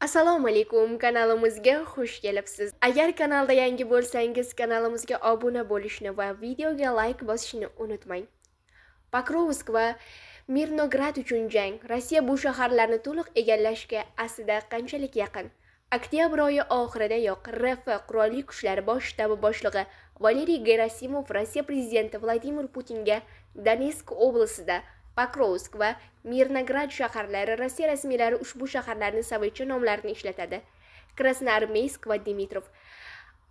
Assalomu alaykum, kanalimizga xush kelibsiz. Agar kanalda yangi bo'lsangiz, kanalimizga obuna bo'lishni va videoga like bosishni unutmang. Pokrovsk va Mirnograd uchun jang. Rossiya bu shaharlarni to'liq egallashga aslida qanchalik yaqin? Oktyabr oyi oxiridayoq RF qurolli kuchlari bosh shtabi boshlig'i Valeriy Gerasimov Rossiya prezidenti Vladimir Putinga Donetsk oblastida Pokrovsk va Mirnograd shaharlari Rossiya rasmiylari ushbu shaharlarning sovetcha nomlarini ishlatadi. Krasnoarmeysk va Dmitrov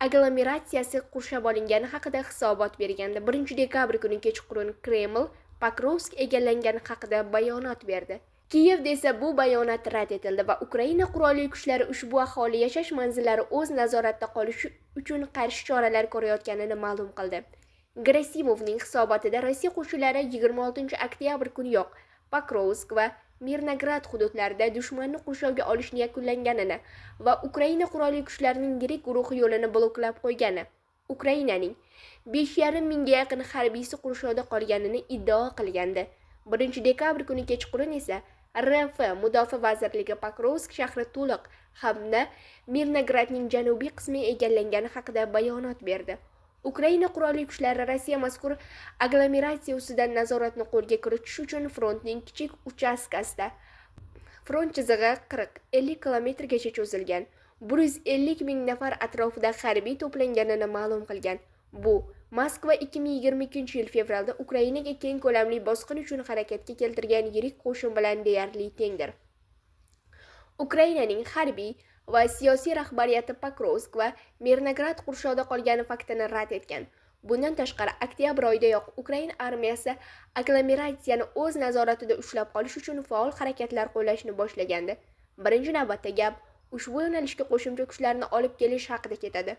aglomeratsiyasi qurshab olingani haqida hisobot bergandi. 1 dekabr kuni kechqurun Kreml Pokrovsk egallangani haqida bayonot berdi. Kiyevda esa bu bayonot rad etildi va Ukraina qurolli kuchlari ushbu aholi yashash manzillari o'z nazoratida qolishi uchun qarshi choralar ko'rayotganini ma'lum qildi. Gerasimovning hisobotida Rossiya qo'shinlari 26 oktyabr kuniyoq Pokrovsk va Mirnograd hududlarida dushmanni qurshovga olishni yakunlaganini va Ukraina qurolli kuchlarining yirik guruhi yo'lini bloklab qo'ygani, Ukrainaning 5,5 mingga yaqin harbiysi qurshovda qolganini iddao qilgandi. 1 dekabr kuni kechqurun esa RF Mudofaa vazirligi Pokrovsk shahri to'liq hamda Mirnogradning janubiy qismi egallangani haqida bayonot berdi. Ukraina qurolli kuchlari Rossiya mazkur aglomeratsiya ustidan nazoratni qo'lga kiritish uchun frontning kichik uchastkasida front chizig'i 40-50 kilometrgacha cho'zilgan 150 ming nafar atrofida harbiy to'planganini ma'lum qilgan. Bu Moskva 2022-yil fevralda Ukrainaga keng ko'lamli bosqin uchun harakatga keltirgan yirik qo'shin bilan deyarli tengdir. Ukrainaning harbiy va siyosiy rahbariyati Pokrovsk va Mirnograd qurshovda qolgani faktini rad etgan. Bundan tashqari, oktyabr oyidayoq Ukraina armiyasi aglomeratsiyani o'z nazoratida ushlab qolish uchun faol harakatlar qo'llashni boshlagandi. Birinchi navbatda gap ushbu yo'nalishga qo'shimcha kuchlarni olib kelish haqida ketadi.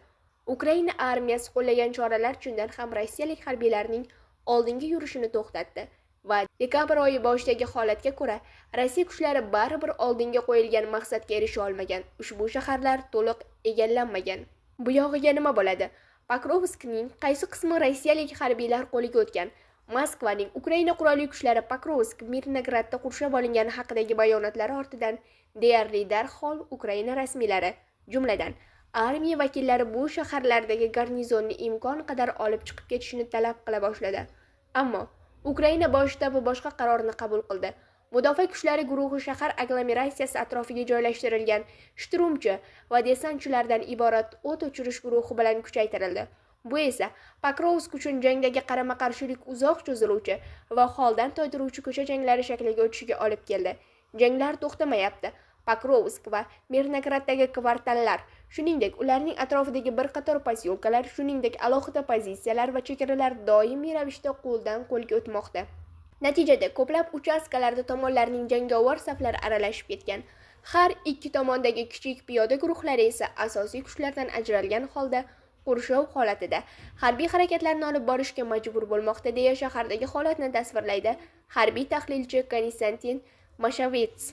Ukraina armiyasi qo'llagan choralar chindan ham rossiyalik harbiylarning oldinga yurishini to'xtatdi va dekabr oyi boshidagi holatga ko'ra Rossiya kuchlari baribir oldinga qo'yilgan maqsadga erisha olmagan. Ushbu shaharlar to'liq egallanmagan. Bu yog'iga nima bo'ladi? Pokrovskning qaysi qismi rossiyalik harbiylar qo'liga o'tgan? Moskvaning Ukraina qurolli kuchlari Pokrovsk, Mirnogradda qurshab olingani haqidagi bayonotlari ortidan deyarli darhol Ukraina rasmiylari, jumladan armiya vakillari bu shaharlardagi garnizonni imkon qadar olib chiqib ketishni talab qila boshladi. Ammo Ukraina bosh shtabi boshqa qarorni qabul qildi. Mudofaa kuchlari guruhi shahar aglomeratsiyasi atrofiga joylashtirilgan shturmchi va desantchilardan iborat o't o'chirish guruhi bilan kuchaytirildi. Bu esa Pokrovsk uchun jangdagi qarama-qarshilik uzoq cho'ziluvchi va holdan toydiruvchi ko'cha janglari shakliga o'tishiga olib keldi. Janglar to'xtamayapti. Pokrovsk va Mirnograddagi kvartallar, shuningdek ularning atrofidagi bir qator posyolkalar, shuningdek alohida pozitsiyalar va chegaralar doimiy ravishda qo'ldan qo'lga o'tmoqda. Natijada ko'plab uchastkalarda tomonlarning jangovar saflari aralashib ketgan. Har ikki tomondagi kichik piyoda guruhlari esa asosiy kuchlardan ajralgan holda qurshov holatida harbiy harakatlarni olib borishga majbur bo'lmoqda, deya shahardagi holatni tasvirlaydi harbiy tahlilchi Konstantin Mashavets.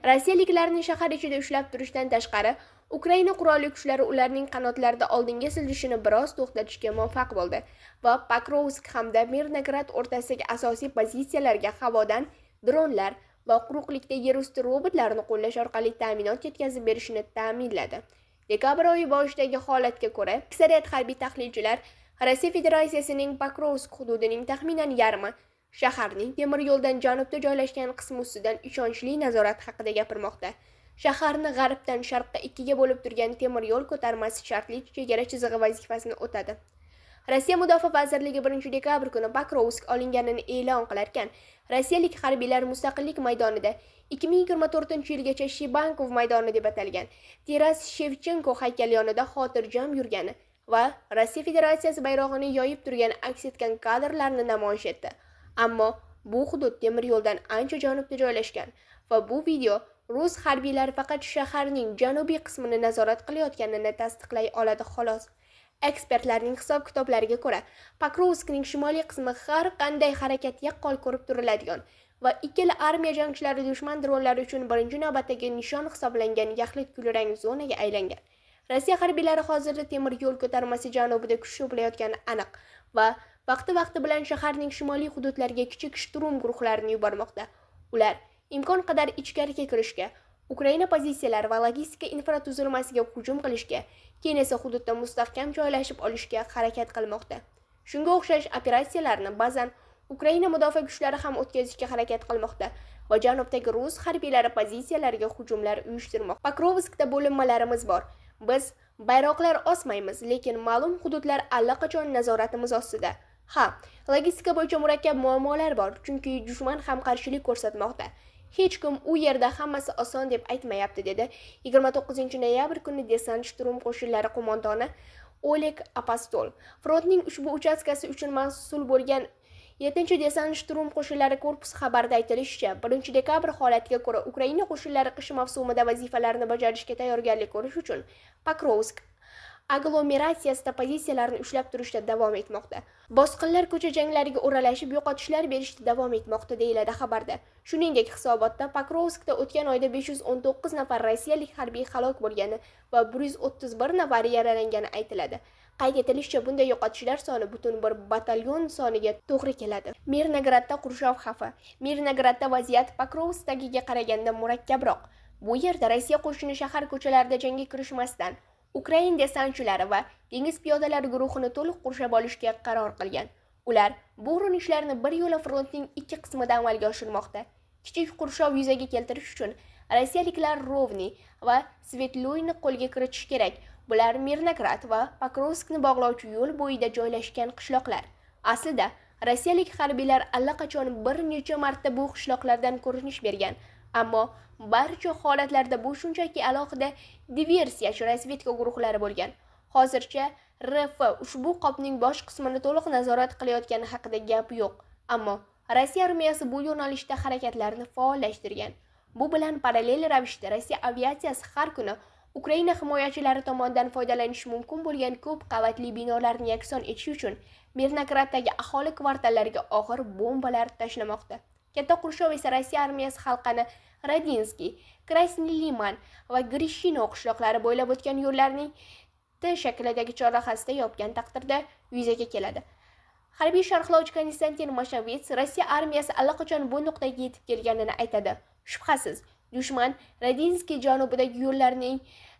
Rossiyaliklarni shahar ichida ushlab turishdan tashqari, Ukraina qurolli kuchlari ularning qanotlarida oldinga siljishini biroz to'xtatishga muvaffaq bo'ldi va Pokrovsk hamda Mirnograd o'rtasidagi asosiy pozitsiyalarga havodan dronlar va quruqlikda yer usti robotlarini qo'llash orqali ta'minot yetkazib berishini ta'minladi. Dekabr oyi boshidagi holatga ko'ra, aksariyat harbiy tahlilchilar Rossiya Federatsiyasining Pokrovsk hududining taxminan yarmi shaharning temir yo'ldan janubda joylashgan qismi ustidan ishonchli nazorat haqida gapirmoqda. Shaharni g'arbdan sharqqa ikkiga bo'lib turgan temir yo'l ko'tarmasi shartli chegara chizig'i vazifasini o'tadi. Rossiya Mudofaa vazirligi 1 dekabr kuni Pokrovsk olinganini e'lon qilarkan, rossiyalik harbiylar Mustaqillik maydonida 2024-yilgacha Shibankov maydoni deb atalgan Taras Shevchenko haykali yonida xotirjam yurgani va Rossiya Federatsiyasi bayrog'ini yoyib turgan aks etgan kadrlarni namoyish etdi. Ammo bu hudud temir yo'ldan ancha janubda joylashgan va bu video rus harbiylari faqat shaharning janubiy qismini nazorat qilayotganini tasdiqlay oladi xolos. Ekspertlarning hisob-kitoblariga ko'ra, Pokrovskning shimoliy qismi har qanday harakat yaqqol ko'rib turiladigan va ikkala armiya jangchilari dushman dronlari uchun birinchi navbatdagi nishon hisoblangan yaxlit kulrang zonaga aylangan. Rossiya harbiylari hozirda temir yo'l ko'tarmasi janubida kuch to'playotgani aniq va vaqti bilan shaharning shimoliy hududlariga kichik shturm guruhlarini yubormoqda. Ular imkon qadar ichkariga kirishga, Ukraina pozitsiyalari va logistika infratuzilmasiga hujum qilishga, keyin esa hududda mustahkam joylashib olishga harakat qilmoqda. Shunga o'xshash operatsiyalarni ba'zan Ukraina mudofaa kuchlari ham o'tkazishga harakat qilmoqda va janubdagi rus harbiylari pozitsiyalariga hujumlar uyushtirmoqda. Pokrovskda bo'linmalarimiz bor. Biz bayroqlar osmaymiz, lekin ma'lum hududlar allaqachon nazoratimiz ostida. Ha, logistika bo'yicha murakkab muammolar bor, chunki dushman ham qarshilik ko'rsatmoqda. Hech kim u yerda hammasi oson deb aytmayapti, dedi 29-noyabr kuni desant-shturm qo'shinlari qo'mondoni Oleg Apostol. Frontning ushbu uchastkasi uchun mas'ul bo'lgan 7-desant-shturm qo'shinlari korpusi xabarida aytilishicha, 1-dekabr holatiga ko'ra Ukraina qo'shinlari qish mavsumida vazifalarni bajarishga tayyorgarlik ko'rish uchun Pokrovsk aglomeratsiyasida pozitsiyalarni ushlab turishda davom etmoqda. Bosqinlar ko'cha janglariga o'ralashib, yo'qotishlar berishda davom etmoqda, deyiladi xabarda. Shuningdek, hisobotda Pokrovskda o'tgan oyda 519 nafar rossiyalik harbiy halok bo'lgani va 131 nafari yaralangani aytiladi. Qayd etilishicha, bunday yo'qotishlar soni butun bir batalyon soniga to'g'ri keladi. Mirnogradda qurshoq xavfi. Mirnogradda vaziyat Pokrovskdagiga qaraganda murakkabroq. Bu yerda Rossiya qo'shini shahar ko'chalarida jangga kirishmasdan Ukraina desantchilari va dengiz piyodalari guruhini to'liq qurshab olishga qaror qilgan. Ular bu urinishlarni bir yo'la frontning ikki qismida amalga oshirmoqda. Kichik qurshov yuzaga keltirish uchun rossiyaliklar Rovni va Svetloyni qo'lga kiritish kerak. Bular Mirnograd va Pokrovskni bog'lovchi yo'l bo'yida joylashgan qishloqlar. Aslida rossiyalik harbiylar allaqachon bir necha marta bu qishloqlardan ko'rinish bergan, ammo barcha holatlarda bu shunchaki alohida diversiyachi razvedka guruhlari bo'lgan. Hozircha RF ushbu qopning bosh qismini to'liq nazorat qilayotgani haqida gap yo'q, ammo Rossiya armiyasi bu yo'nalishda harakatlarni faollashtirgan. Bu bilan parallel ravishda Rossiya aviatsiyasi har kuni Ukraina himoyachilari tomonidan foydalanish mumkin bo'lgan ko'p qavatli binolarni yakson etish uchun Mirnograddagi aholi kvartallariga og'ir bombalar tashlamoqda. Katta qurshov esa Rossiya armiyasi halqani Radinskiy, Krasniy Liman va Grishino qishloqlari bo'ylab o'tgan yo'llarning T shaklidagi chorrahasida yopgan taqdirda yuzaga keladi. Harbiy sharhlovchi Konstantin Mashavets Rossiya armiyasi allaqachon bu nuqtaga yetib kelganini aytadi. Shubhasiz, dushman Radinskiy janubidagi yo'llarning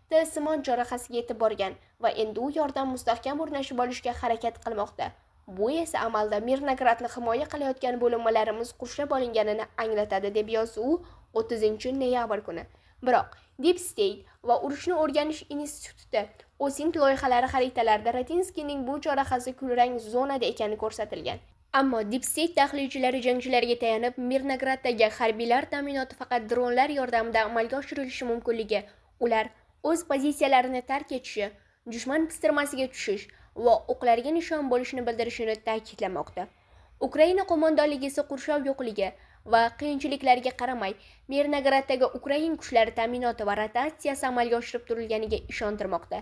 T-simon chorrahasiga yetib borgan va endi u yordam mustahkam o'rnashib olishga harakat qilmoqda. Bu esa amalda Mirnogradni himoya qilayotgan bo'linmalarimiz qurshab olinganini anglatadi, deb yozdi u 30-noyabr kuni. Biroq Deep State va urushni o'rganish instituti OSINT loyihalari xaritalarida Radinskiyning bu chorrahasi kulrang zonada ekani ko'rsatilgan. Ammo Deep State tahlilchilari jangchilarga tayanib, Mirnograddagi harbiylar ta'minoti faqat dronlar yordamida amalga oshirilishi mumkinligi, ular o'z pozitsiyalarini tark etishi, dushman pistirmasiga tushish va o'qlarga nishon bo'lishini bildirishini ta'kidlamoqda. Ukraina qo'mondonligi esa qurshov yo'qligi va qiyinchiliklarga qaramay Mirnograddagi Ukrain kuchlari ta'minoti va rotatsiyasi amalga oshirib turilganiga ishontirmoqda.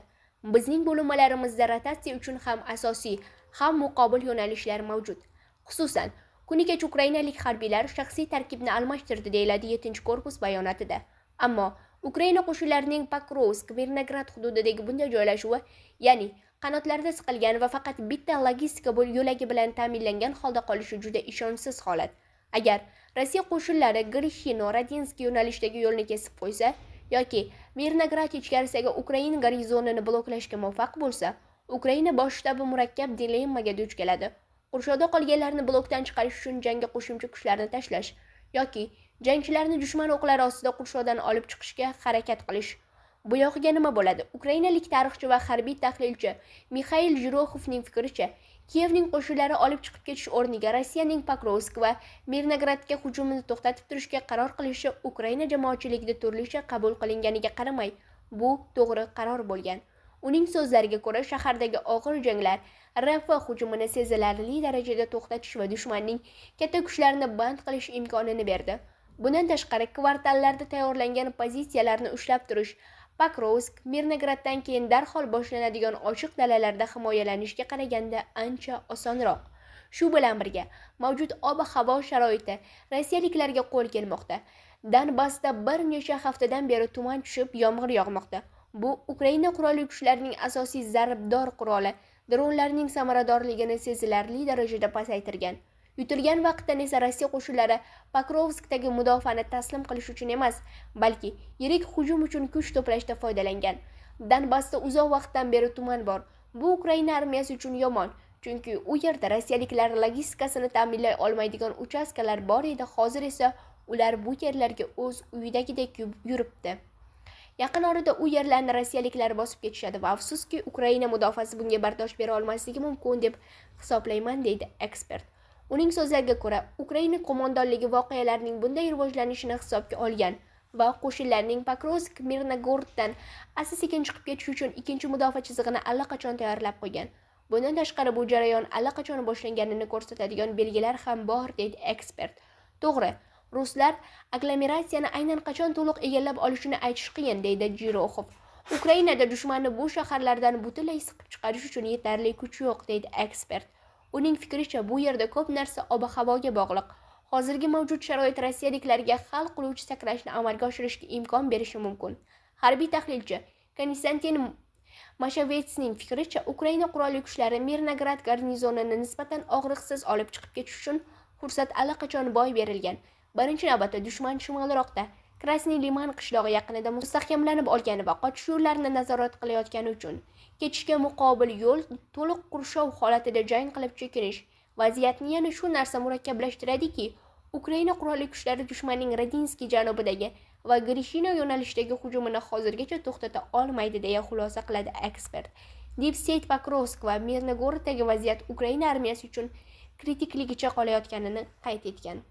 Bizning bo'linmalarimizda rotatsiya uchun ham asosiy, ham muqobil yo'nalishlar mavjud. Xususan, kuni kech ukrainalik harbiylar shaxsiy tarkibni almashtirdi, deyiladi 7-korpus bayonotida. Ammo Ukraina qo'shinlarining Pokrovsk, Mirnograd hududidagi bunday joylashuvi, ya'ni qanotlarda siqilgan va faqat bitta logistika yo'lagi bilan ta'minlangan holda qolishi juda ishonchsiz holat. Agar Rossiya qo'shinlari Grishino, Radinskiy yo'nalishdagi yo'lni kesib qo'ysa yoki Mirnograd ichkarisidagi Ukraina garnizonini bloklashga muvaffaq bo'lsa, Ukraina bosh shtabi murakkab dilemmaga duch keladi. Qurshovda qolganlarni blokdan chiqarish uchun jangga qo'shimcha kuchlarni tashlash yoki jangchilarni dushman o'qlari ostida qurshovdan olib chiqishga harakat qilish. Bu yog'iga nima bo'ladi? Ukrainalik tarixchi va harbiy tahlilchi Mikhail Jiroxovning fikricha, Kiyevning qo'shinlari olib chiqib ketish o'rniga Rossiyaning Pokrovsk va Mirnogradga hujumini to'xtatib turishga qaror qilishi Ukraina jamoatchiligida turlicha qabul qilinganiga qaramay, bu to'g'ri qaror bo'lgan. Uning so'zlariga ko'ra, shahardagi og'ir janglar RF hujumini sezilarli darajada to'xtatish va dushmanning katta kuchlarini band qilish imkonini berdi. Bundan tashqari, kvartallarda tayyorlangan pozitsiyalarni ushlab turish Pokrovsk, Mirnograddan keyin darhol boshlanadigan ochiq dalalarda himoyalanishga qaraganda ancha osonroq. Shu bilan birga, mavjud ob-havo sharoiti rossiyaliklarga qo'l kelmoqda. Donbassda bir necha haftadan beri tuman tushib, yomg'ir yog'moqda. Bu Ukraina qurolli kuchlarining asosiy zarbdor quroli, dronlarning samaradorligini sezilarli darajada pasaytirgan. Yutilgan vaqtdan esa Rossiya qo'shinlari Pokrovskdagi mudofaani taslim qilish uchun emas, balki yirik hujum uchun kuch to'plashda foydalangan. Donbassda uzoq vaqtdan beri tuman bor. Bu Ukraina armiyasi uchun yomon, chunki u yerda rossiyaliklar logistikasini ta'minlay olmaydigan uchastkalar bor edi. Hozir esa ular bu yerlarga o'z uyidagidek yuribdi. Yaqin orada u yerlarni rossiyaliklar bosib ketishadi va afsuski Ukraina mudofaasi bunga bardosh bera olmasligi mumkin deb hisoblayman, deydi ekspert. Uning so'zlariga ko'ra, Ukraina qo'mondonligi voqealarning bunday rivojlanishini hisobga olgan va qo'shinlarning Pokrovsk-Mirnogoroddan asta-sekin chiqib ketish uchun ikkinchi mudofaa chizig'ini allaqachon tayyorlab qo'ygan. Bundan tashqari bu jarayon allaqachon boshlanganini ko'rsatadigan belgilar ham bor, deydi ekspert. To'g'ri, ruslar aglomeratsiyani aynan qachon to'liq egallab olishini aytish qiyin, deydi Jiroxov. Ukrainada dushmanni bu shaharlardan butunlay siqib chiqarish uchun yetarli kuch yo'q, deydi ekspert. Uning fikricha, bu yerda ko'p narsa ob-havoga bog'liq. Hozirgi mavjud sharoit rossiyaliklarga hal qiluvchi sakrashni amalga oshirishga imkon berishi mumkin. Harbiy tahlilchi Konstantin Mashavetsning fikricha, Ukraina qurolli kuchlari Mirnograd garnizonini nisbatan og'riqsiz olib chiqib ketish uchun fursat allaqachon boy berilgan. Birinchi navbatda dushman shimolroqda Krasniy Liman qishlog'i yaqinida mustahkamlanib olgani va qochish yo'llarini nazorat qilayotgani uchun ketishga muqobil yo'l to'liq qurshov holatida jang qilib chekinish vaziyatni yana shu narsa murakkablashtiradiki, Ukraina qurolli kuchlari dushmanning Radinskiy janubidagi va Grishino yo'nalishidagi hujumini hozirgacha to'xtata olmaydi, deya xulosa qiladi ekspert. Deep State Pokrovsk va Mirnogoroddagi vaziyat Ukraina armiyasi uchun kritikligicha qolayotganini qayd etgan.